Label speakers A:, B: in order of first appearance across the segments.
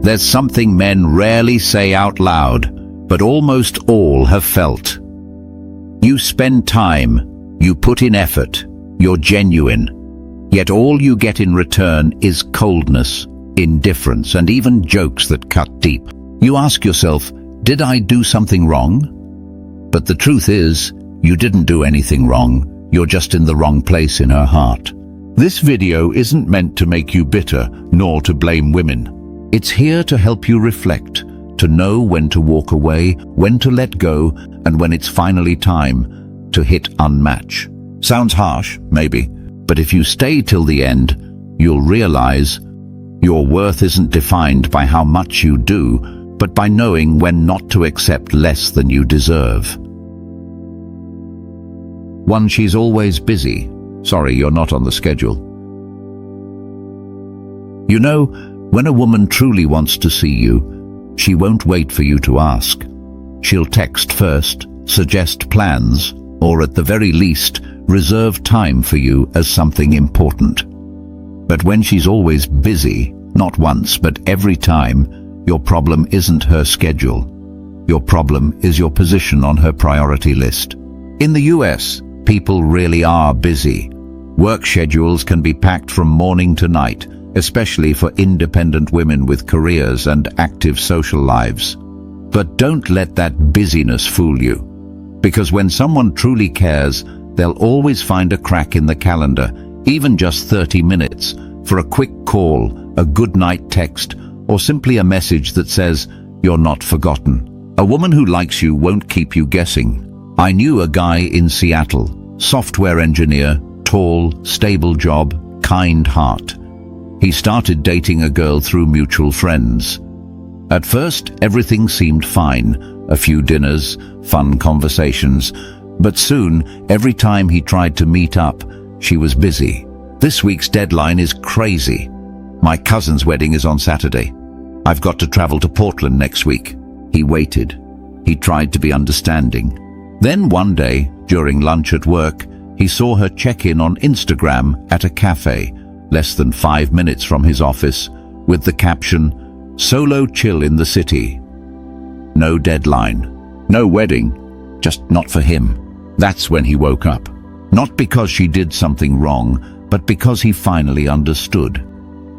A: There's something men rarely say out loud, but almost all have felt. You spend time, you put in effort, you're genuine, yet all you get in return is coldness, indifference, and even jokes that cut deep. You ask yourself, did I do something wrong? But the truth is, you didn't do anything wrong, you're just in the wrong place in her heart. This video isn't meant to make you bitter, nor to blame women. It's here to help you reflect, to know when to walk away, when to let go, and when it's finally time to hit unmatch. Sounds harsh, maybe, but if you stay till the end, you'll realize your worth isn't defined by how much you do, but by knowing when not to accept less than you deserve. 1. She's always busy. Sorry, you're not on the schedule. You know, when a woman truly wants to see you, she won't wait for you to ask. She'll text first, suggest plans, or at the very least, reserve time for you as something important. But when she's always busy, not once but every time, your problem isn't her schedule. Your problem is your position on her priority list. In the US, people really are busy. Work schedules can be packed from morning to night, especially for independent women with careers and active social lives. But don't let that busyness fool you, because when someone truly cares, they'll always find a crack in the calendar, even just 30 minutes, for a quick call, a good night text, or simply a message that says, "You're not forgotten." A woman who likes you won't keep you guessing. I knew a guy in Seattle, software engineer, tall, stable job, kind heart. He started dating a girl through mutual friends. At first, everything seemed fine, a few dinners, fun conversations, but soon, every time he tried to meet up, she was busy. "This week's deadline is crazy. My cousin's wedding is on Saturday. I've got to travel to Portland next week." He waited. He tried to be understanding. Then one day, during lunch at work, he saw her check in on Instagram at a cafe, less than 5 minutes from his office, with the caption, "Solo chill in the city." No deadline, no wedding, just not for him. That's when he woke up. Not because she did something wrong, but because he finally understood.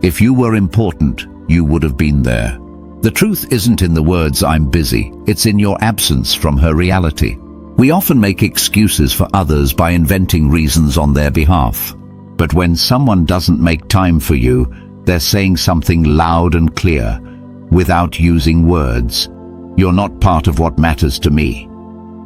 A: If you were important, you would have been there. The truth isn't in the words "I'm busy," it's in your absence from her reality. We often make excuses for others by inventing reasons on their behalf. But when someone doesn't make time for you, they're saying something loud and clear, without using words. "You're not part of what matters to me."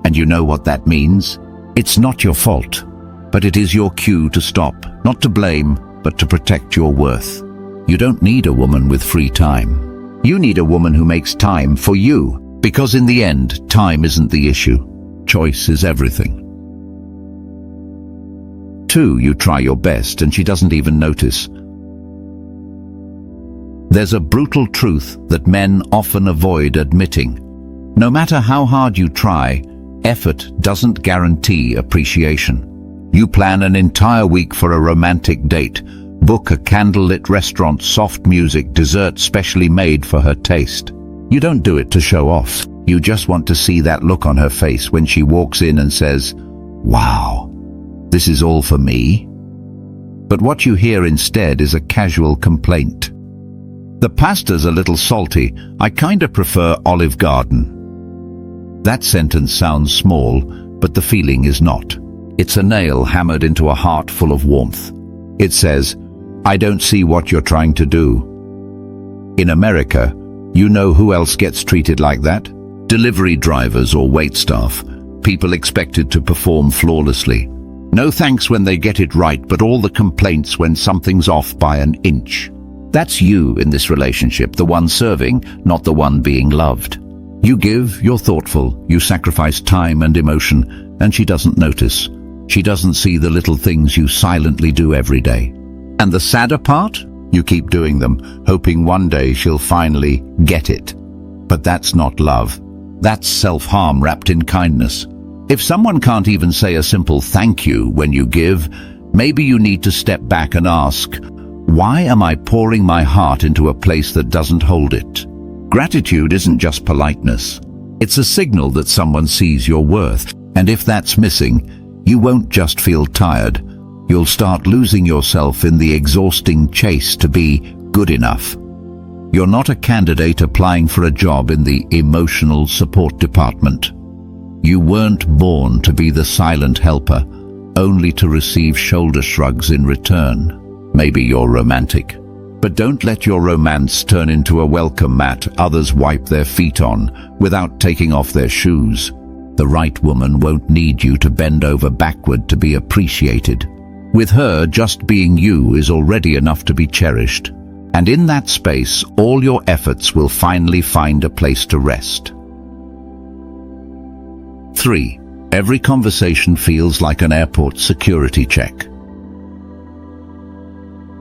A: And you know what that means? It's not your fault, but it is your cue to stop, not to blame, but to protect your worth. You don't need a woman with free time. You need a woman who makes time for you, because in the end, time isn't the issue. Choice is everything. 2. You try your best and she doesn't even notice. There's a brutal truth that men often avoid admitting. No matter how hard you try, effort doesn't guarantee appreciation. You plan an entire week for a romantic date, book a candlelit restaurant, soft music, dessert specially made for her taste. You don't do it to show off. You just want to see that look on her face when she walks in and says, "Wow, this is all for me?" But what you hear instead is a casual complaint. "The pasta's a little salty. I kinda prefer Olive Garden." That sentence sounds small, but the feeling is not. It's a nail hammered into a heart full of warmth. It says, "I don't see what you're trying to do." In America, you know who else gets treated like that? Delivery drivers or waitstaff, people expected to perform flawlessly. No thanks when they get it right, but all the complaints when something's off by an inch. That's you in this relationship, the one serving, not the one being loved. You give, you're thoughtful, you sacrifice time and emotion, and she doesn't notice. She doesn't see the little things you silently do every day. And the sadder part? You keep doing them, hoping one day she'll finally get it. But that's not love. That's self-harm wrapped in kindness. If someone can't even say a simple thank you when you give, maybe you need to step back and ask, Why am I pouring my heart into a place that doesn't hold it? Gratitude isn't just politeness. It's a signal that someone sees your worth, and if that's missing, you won't just feel tired. You'll start losing yourself in the exhausting chase to be good enough. You're not a candidate applying for a job in the emotional support department. You weren't born to be the silent helper, only to receive shoulder shrugs in return. Maybe you're romantic, but don't let your romance turn into a welcome mat others wipe their feet on without taking off their shoes. The right woman won't need you to bend over backward to be appreciated. With her, just being you is already enough to be cherished. And in that space, all your efforts will finally find a place to rest. 3. Every conversation feels like an airport security check.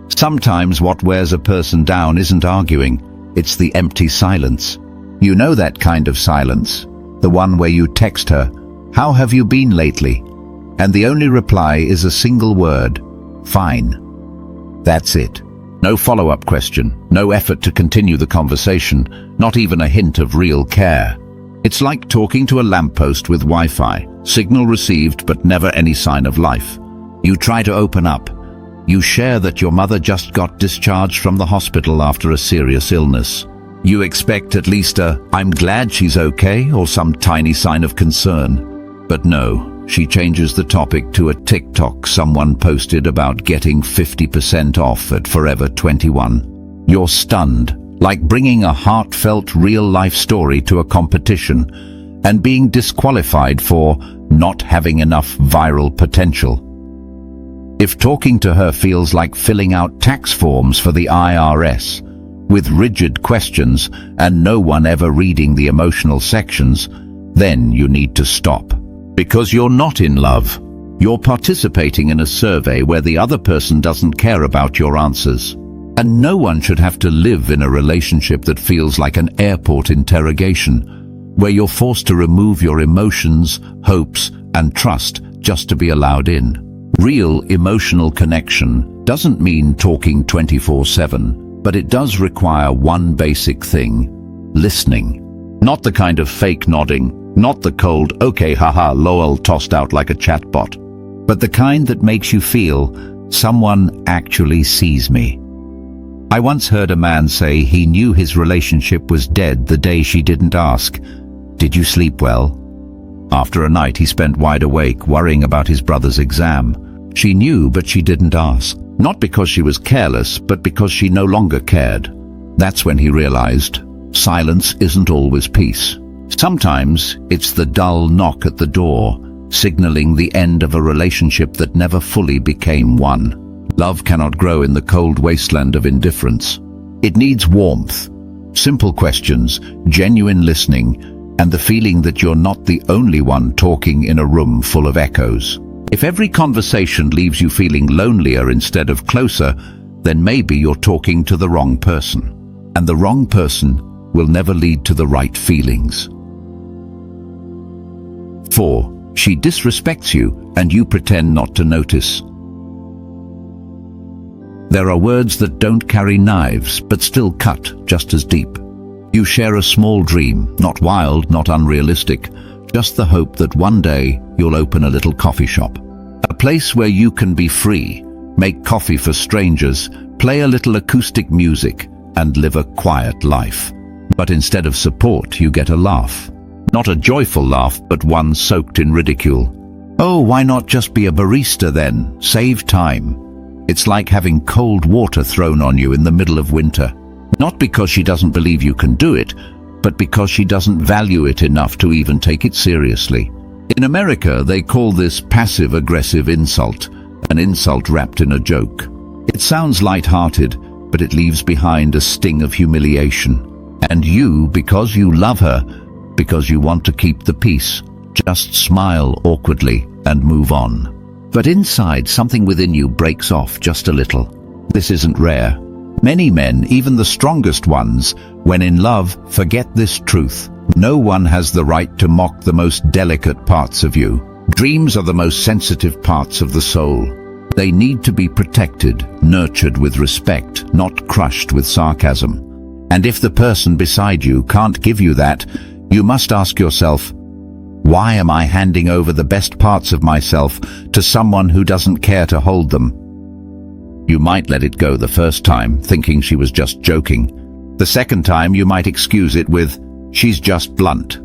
A: Sometimes what wears a person down isn't arguing, it's the empty silence. You know that kind of silence, the one where you text her, "How have you been lately?" And the only reply is a single word, "Fine." That's it. No follow-up question, no effort to continue the conversation, not even a hint of real care. It's like talking to a lamppost with Wi-Fi, signal received but never any sign of life. You try to open up. You share that your mother just got discharged from the hospital after a serious illness. You expect at least a "I'm glad she's okay" or some tiny sign of concern. But no, she changes the topic to a TikTok someone posted about getting 50% off at Forever 21. You're stunned, like bringing a heartfelt real-life story to a competition and being disqualified for not having enough viral potential. If talking to her feels like filling out tax forms for the IRS, with rigid questions and no one ever reading the emotional sections, then you need to stop. Because you're not in love. You're participating in a survey where the other person doesn't care about your answers. And no one should have to live in a relationship that feels like an airport interrogation, where you're forced to remove your emotions, hopes, and trust just to be allowed in. Real emotional connection doesn't mean talking 24/7, but it does require one basic thing: listening. Not the kind of fake nodding, not the cold "okay haha lol" tossed out like a chatbot, but the kind that makes you feel someone actually sees me. I once heard a man say he knew his relationship was dead the day she didn't ask, "Did you sleep well?" After a night he spent wide awake worrying about his brother's exam. She knew, but she didn't ask. Not because she was careless, but because she no longer cared. That's when he realized silence isn't always peace. Sometimes it's the dull knock at the door, signaling the end of a relationship that never fully became one. Love cannot grow in the cold wasteland of indifference. It needs warmth, simple questions, genuine listening, and the feeling that you're not the only one talking in a room full of echoes. If every conversation leaves you feeling lonelier instead of closer, then maybe you're talking to the wrong person. And the wrong person will never lead to the right feelings. 4. She disrespects you and you pretend not to notice. There are words that don't carry knives but still cut just as deep. You share a small dream, not wild, not unrealistic, just the hope that one day you'll open a little coffee shop. A place where you can be free, make coffee for strangers, play a little acoustic music, and live a quiet life. But instead of support, you get a laugh. Not a joyful laugh, but one soaked in ridicule. "Oh, why not just be a barista then? Save time." It's like having cold water thrown on you in the middle of winter. Not because she doesn't believe you can do it, but because she doesn't value it enough to even take it seriously. In America, they call this passive-aggressive insult, an insult wrapped in a joke. It sounds light-hearted, but it leaves behind a sting of humiliation. And you, because you love her, because you want to keep the peace, just smile awkwardly and move on. But inside, something within you breaks off just a little. This isn't rare. Many men, even the strongest ones, when in love, forget this truth. No one has the right to mock the most delicate parts of you. Dreams are the most sensitive parts of the soul. They need to be protected, nurtured with respect, not crushed with sarcasm. And if the person beside you can't give you that, you must ask yourself, why am I handing over the best parts of myself to someone who doesn't care to hold them? You might let it go the first time, thinking she was just joking. The second time you might excuse it with, she's just blunt.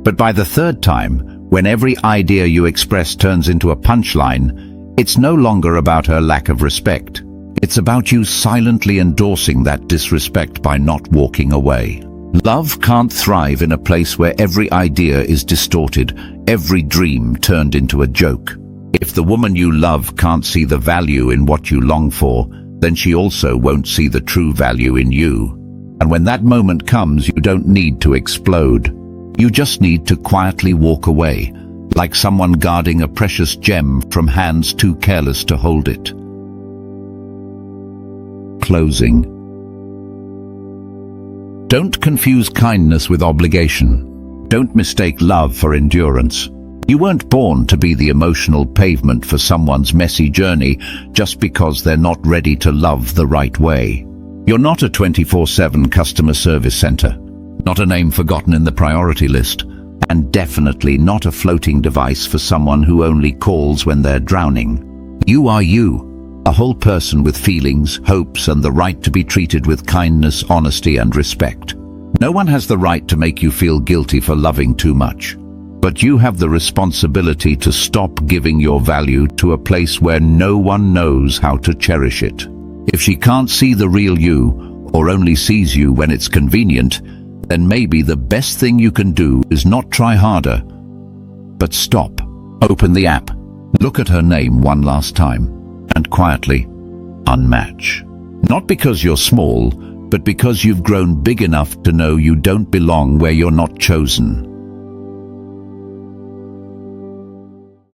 A: But by the third time, when every idea you express turns into a punchline, it's no longer about her lack of respect. It's about you silently endorsing that disrespect by not walking away. Love can't thrive in a place where every idea is distorted, every dream turned into a joke. If the woman you love can't see the value in what you long for, then she also won't see the true value in you. And when that moment comes, you don't need to explode. You just need to quietly walk away, like someone guarding a precious gem from hands too careless to hold it. Closing. Don't confuse kindness with obligation. Don't mistake love for endurance. You weren't born to be the emotional pavement for someone's messy journey just because they're not ready to love the right way. You're not a 24/7 customer service center, not a name forgotten in the priority list, and definitely not a floating device for someone who only calls when they're drowning. You are you. A whole person with feelings, hopes, and the right to be treated with kindness, honesty, and respect. No one has the right to make you feel guilty for loving too much. But you have the responsibility to stop giving your value to a place where no one knows how to cherish it. If she can't see the real you, or only sees you when it's convenient, then maybe the best thing you can do is not try harder, but stop. Open the app, look at her name one last time, and quietly unmatch. Not because you're small, but because you've grown big enough to know you don't belong where you're not chosen.